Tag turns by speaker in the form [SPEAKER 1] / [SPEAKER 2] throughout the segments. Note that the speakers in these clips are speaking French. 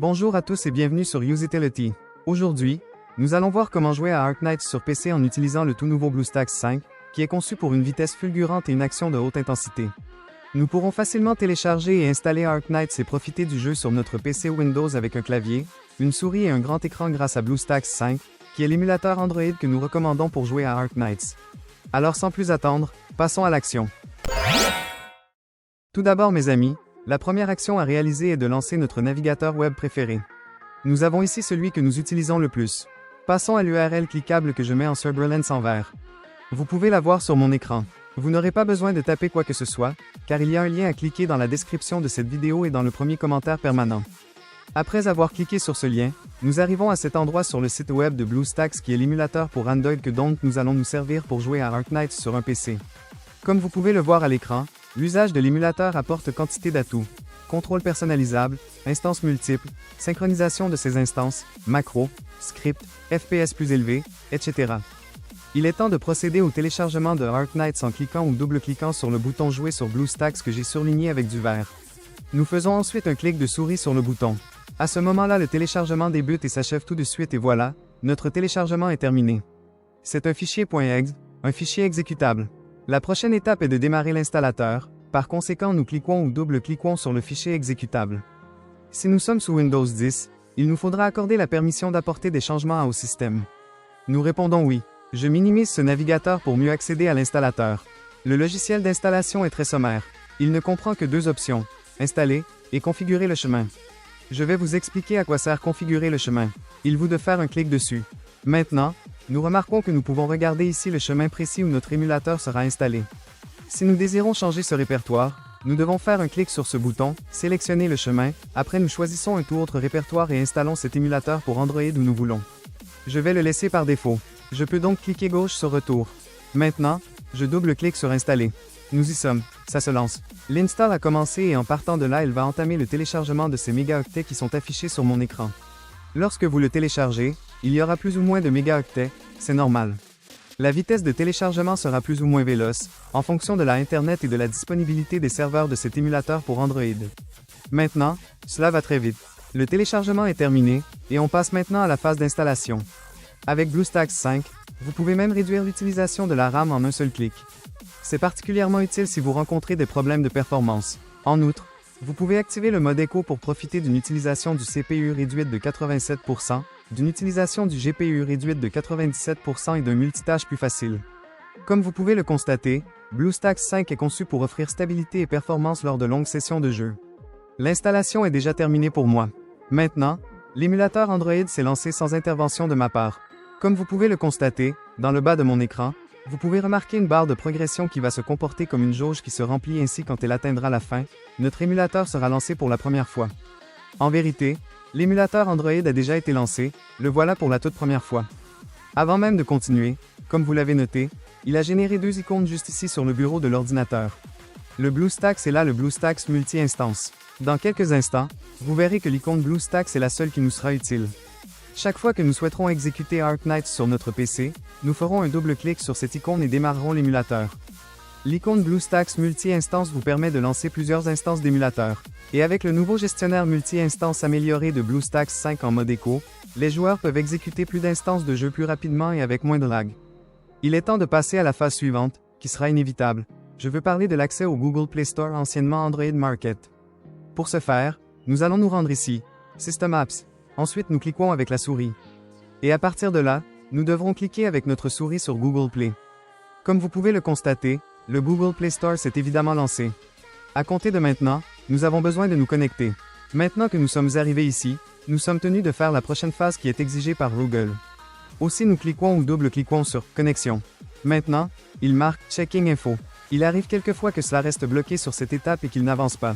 [SPEAKER 1] Bonjour à tous et bienvenue sur Usability. Aujourd'hui, nous allons voir comment jouer à Arknights sur PC en utilisant le tout nouveau BlueStacks 5, qui est conçu pour une vitesse fulgurante et une action de haute intensité. Nous pourrons facilement télécharger et installer Arknights et profiter du jeu sur notre PC Windows avec un clavier, une souris et un grand écran grâce à BlueStacks 5, qui est l'émulateur Android que nous recommandons pour jouer à Arknights. Alors sans plus attendre, passons à l'action. Tout d'abord mes amis, la première action à réaliser est de lancer notre navigateur web préféré. Nous avons ici celui que nous utilisons le plus. Passons à l'URL cliquable que je mets en Serberlens en vert. Vous pouvez la voir sur mon écran. Vous n'aurez pas besoin de taper quoi que ce soit, car il y a un lien à cliquer dans la description de cette vidéo et dans le premier commentaire permanent. Après avoir cliqué sur ce lien, nous arrivons à cet endroit sur le site web de BlueStacks qui est l'émulateur pour Android dont nous allons nous servir pour jouer à Arknights sur un PC. Comme vous pouvez le voir à l'écran, l'usage de l'émulateur apporte quantité d'atouts. Contrôle personnalisable, instances multiples, synchronisation de ces instances, macros, scripts, FPS plus élevés, etc. Il est temps de procéder au téléchargement de Arknights en cliquant ou double-cliquant sur le bouton Jouer sur BlueStacks que j'ai surligné avec du vert. Nous faisons ensuite un clic de souris sur le bouton. À ce moment-là, le téléchargement débute et s'achève tout de suite et voilà, notre téléchargement est terminé. C'est un fichier .exe, un fichier exécutable. La prochaine étape est de démarrer l'installateur, par conséquent nous cliquons ou double-cliquons sur le fichier exécutable. Si nous sommes sous Windows 10, il nous faudra accorder la permission d'apporter des changements au système. Nous répondons oui. Je minimise ce navigateur pour mieux accéder à l'installateur. Le logiciel d'installation est très sommaire. Il ne comprend que deux options, installer et configurer le chemin. Je vais vous expliquer à quoi sert configurer le chemin. Il vous de faire un clic dessus. Maintenant, nous remarquons que nous pouvons regarder ici le chemin précis où notre émulateur sera installé. Si nous désirons changer ce répertoire, nous devons faire un clic sur ce bouton, sélectionner le chemin, après nous choisissons un tout autre répertoire et installons cet émulateur pour Android où nous voulons. Je vais le laisser par défaut. Je peux donc cliquer gauche sur Retour. Maintenant, je double-clique sur Installer. Nous y sommes, ça se lance. L'install a commencé et en partant de là, elle va entamer le téléchargement de ces mégaoctets qui sont affichés sur mon écran. Lorsque vous le téléchargez, il y aura plus ou moins de mégaoctets, c'est normal. La vitesse de téléchargement sera plus ou moins véloce, en fonction de la Internet et de la disponibilité des serveurs de cet émulateur pour Android. Maintenant, cela va très vite. Le téléchargement est terminé, et on passe maintenant à la phase d'installation. Avec BlueStacks 5, vous pouvez même réduire l'utilisation de la RAM en un seul clic. C'est particulièrement utile si vous rencontrez des problèmes de performance. En outre, vous pouvez activer le mode écho pour profiter d'une utilisation du CPU réduite de 87%, d'une utilisation du GPU réduite de 97% et d'un multitâche plus facile. Comme vous pouvez le constater, BlueStacks 5 est conçu pour offrir stabilité et performance lors de longues sessions de jeu. L'installation est déjà terminée pour moi. Maintenant, l'émulateur Android s'est lancé sans intervention de ma part. Comme vous pouvez le constater, dans le bas de mon écran, vous pouvez remarquer une barre de progression qui va se comporter comme une jauge qui se remplit ainsi quand elle atteindra la fin, notre émulateur sera lancé pour la première fois. En vérité, l'émulateur Android a déjà été lancé, le voilà pour la toute première fois. Avant même de continuer, comme vous l'avez noté, il a généré deux icônes juste ici sur le bureau de l'ordinateur. Le BlueStacks est là le BlueStacks multi-instance. Dans quelques instants, vous verrez que l'icône BlueStacks est la seule qui nous sera utile. Chaque fois que nous souhaiterons exécuter Arknights sur notre PC, nous ferons un double-clic sur cette icône et démarrerons l'émulateur. L'icône BlueStacks multi-instance vous permet de lancer plusieurs instances d'émulateur. Et avec le nouveau gestionnaire multi-instance amélioré de BlueStacks 5 en mode écho, les joueurs peuvent exécuter plus d'instances de jeu plus rapidement et avec moins de lag. Il est temps de passer à la phase suivante, qui sera inévitable. Je veux parler de l'accès au Google Play Store anciennement Android Market. Pour ce faire, nous allons nous rendre ici, System Apps. Ensuite nous cliquons avec la souris. Et à partir de là, nous devrons cliquer avec notre souris sur Google Play. Comme vous pouvez le constater, le Google Play Store s'est évidemment lancé. À compter de maintenant, nous avons besoin de nous connecter. Maintenant que nous sommes arrivés ici, nous sommes tenus de faire la prochaine phase qui est exigée par Google. Aussi nous cliquons ou double-cliquons sur Connexion. Maintenant, il marque Checking Info. Il arrive quelquefois que cela reste bloqué sur cette étape et qu'il n'avance pas.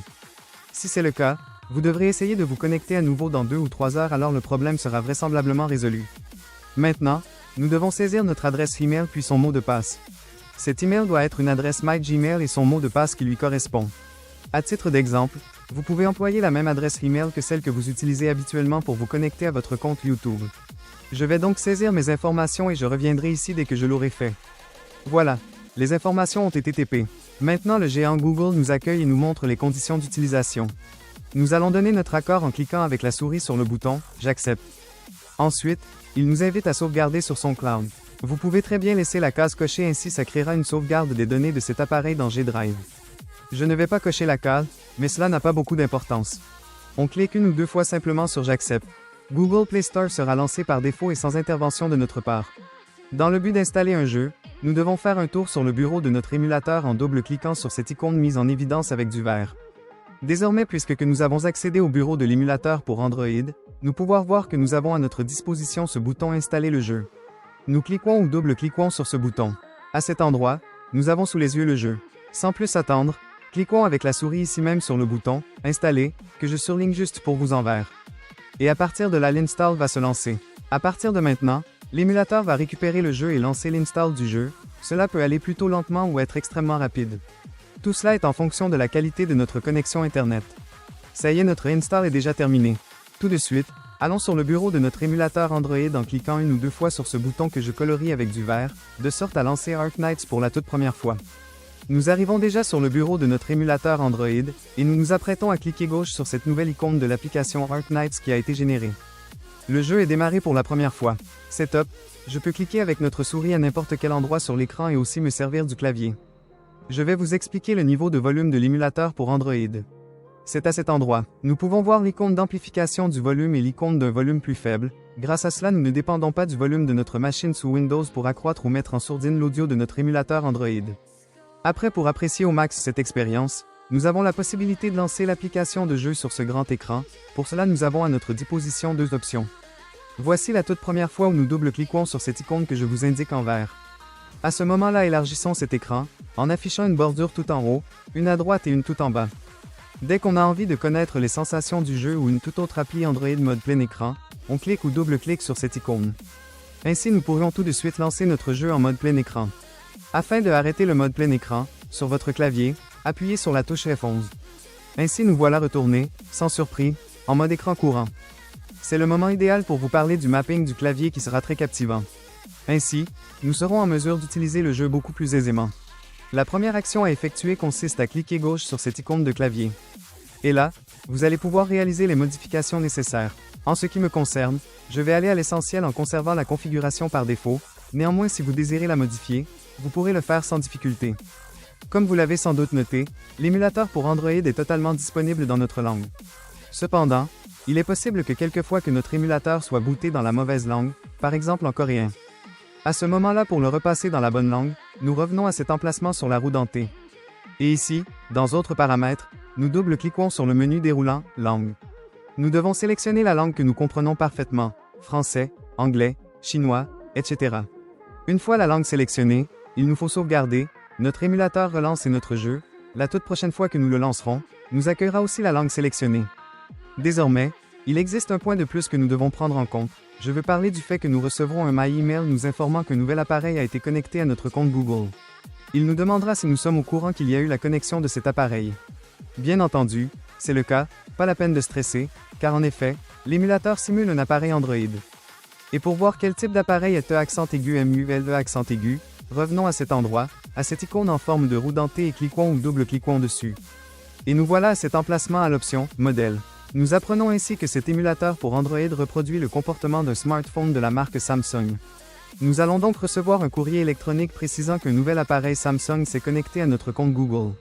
[SPEAKER 1] Si c'est le cas, vous devrez essayer de vous connecter à nouveau dans 2 ou 3 heures alors le problème sera vraisemblablement résolu. Maintenant, nous devons saisir notre adresse email puis son mot de passe. Cet email doit être une adresse MyGmail et son mot de passe qui lui correspond. À titre d'exemple, vous pouvez employer la même adresse email que celle que vous utilisez habituellement pour vous connecter à votre compte YouTube. Je vais donc saisir mes informations et je reviendrai ici dès que je l'aurai fait. Voilà, les informations ont été TP. Maintenant le géant Google nous accueille et nous montre les conditions d'utilisation. Nous allons donner notre accord en cliquant avec la souris sur le bouton « J'accepte ». Ensuite, il nous invite à sauvegarder sur son cloud. Vous pouvez très bien laisser la case cochée, ainsi ça créera une sauvegarde des données de cet appareil dans G-Drive. Je ne vais pas cocher la case, mais cela n'a pas beaucoup d'importance. On clique une ou deux fois simplement sur « J'accepte ». Google Play Store sera lancé par défaut et sans intervention de notre part. Dans le but d'installer un jeu, nous devons faire un tour sur le bureau de notre émulateur en double-cliquant sur cette icône mise en évidence avec du vert. Désormais, puisque nous avons accédé au bureau de l'émulateur pour Android, nous pouvons voir que nous avons à notre disposition ce bouton « Installer le jeu ». Nous cliquons ou double-cliquons sur ce bouton. À cet endroit, nous avons sous les yeux le jeu. Sans plus attendre, cliquons avec la souris ici même sur le bouton « Installer » que je surligne juste pour vous en vert. Et à partir de là, l'install va se lancer. À partir de maintenant, l'émulateur va récupérer le jeu et lancer l'install du jeu. Cela peut aller plutôt lentement ou être extrêmement rapide. Tout cela est en fonction de la qualité de notre connexion Internet. Ça y est, notre install est déjà terminé. Tout de suite, allons sur le bureau de notre émulateur Android en cliquant une ou deux fois sur ce bouton que je colorie avec du vert, de sorte à lancer Arknights pour la toute première fois. Nous arrivons déjà sur le bureau de notre émulateur Android, et nous nous apprêtons à cliquer gauche sur cette nouvelle icône de l'application Arknights qui a été générée. Le jeu est démarré pour la première fois. C'est top, je peux cliquer avec notre souris à n'importe quel endroit sur l'écran et aussi me servir du clavier. Je vais vous expliquer le niveau de volume de l'émulateur pour Android. C'est à cet endroit. Nous pouvons voir l'icône d'amplification du volume et l'icône d'un volume plus faible. Grâce à cela, nous ne dépendons pas du volume de notre machine sous Windows pour accroître ou mettre en sourdine l'audio de notre émulateur Android. Après, pour apprécier au max cette expérience, nous avons la possibilité de lancer l'application de jeu sur ce grand écran. Pour cela, nous avons à notre disposition deux options. Voici la toute première fois où nous double-cliquons sur cette icône que je vous indique en vert. À ce moment-là, élargissons cet écran, en affichant une bordure tout en haut, une à droite et une tout en bas. Dès qu'on a envie de connaître les sensations du jeu ou une toute autre appli Android mode plein écran, on clique ou double-clique sur cette icône. Ainsi, nous pourrions tout de suite lancer notre jeu en mode plein écran. Afin de arrêter le mode plein écran, sur votre clavier, appuyez sur la touche F11. Ainsi, nous voilà retournés, sans surprise, en mode écran courant. C'est le moment idéal pour vous parler du mapping du clavier qui sera très captivant. Ainsi, nous serons en mesure d'utiliser le jeu beaucoup plus aisément. La première action à effectuer consiste à cliquer gauche sur cette icône de clavier. Et là, vous allez pouvoir réaliser les modifications nécessaires. En ce qui me concerne, je vais aller à l'essentiel en conservant la configuration par défaut. Néanmoins, si vous désirez la modifier, vous pourrez le faire sans difficulté. Comme vous l'avez sans doute noté, l'émulateur pour Android est totalement disponible dans notre langue. Cependant, il est possible que quelquefois que notre émulateur soit booté dans la mauvaise langue, par exemple en coréen. À ce moment-là, pour le repasser dans la bonne langue, nous revenons à cet emplacement sur la roue dentée. Et ici, dans Autres paramètres, nous double-cliquons sur le menu déroulant « Langue ». Nous devons sélectionner la langue que nous comprenons parfaitement, français, anglais, chinois, etc. Une fois la langue sélectionnée, il nous faut sauvegarder, notre émulateur relance notre jeu, la toute prochaine fois que nous le lancerons, nous accueillera aussi la langue sélectionnée. Désormais, il existe un point de plus que nous devons prendre en compte. Je veux parler du fait que nous recevrons un My Email nous informant qu'un nouvel appareil a été connecté à notre compte Google. Il nous demandera si nous sommes au courant qu'il y a eu la connexion de cet appareil. Bien entendu, c'est le cas, pas la peine de stresser, car en effet, l'émulateur simule un appareil Android. Et pour voir quel type d'appareil est accent aigu MULE accent aigu, revenons à cet endroit, à cette icône en forme de roue dentée et cliquons ou double-cliquons dessus. Et nous voilà à cet emplacement à l'option « Modèle ». Nous apprenons ainsi que cet émulateur pour Android reproduit le comportement d'un smartphone de la marque Samsung. Nous allons donc recevoir un courrier électronique précisant qu'un nouvel appareil Samsung s'est connecté à notre compte Google.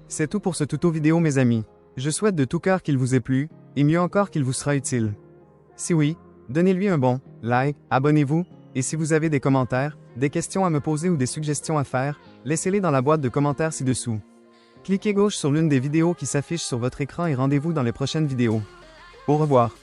[SPEAKER 1] C'est tout pour ce tuto vidéo mes amis. Je souhaite de tout cœur qu'il vous ait plu, et mieux encore qu'il vous sera utile. Si oui, donnez-lui un bon like, abonnez-vous, et si vous avez des commentaires, des questions à me poser ou des suggestions à faire, laissez-les dans la boîte de commentaires ci-dessous. Cliquez gauche sur l'une des vidéos qui s'affichent sur votre écran et rendez-vous dans les prochaines vidéos. Au revoir.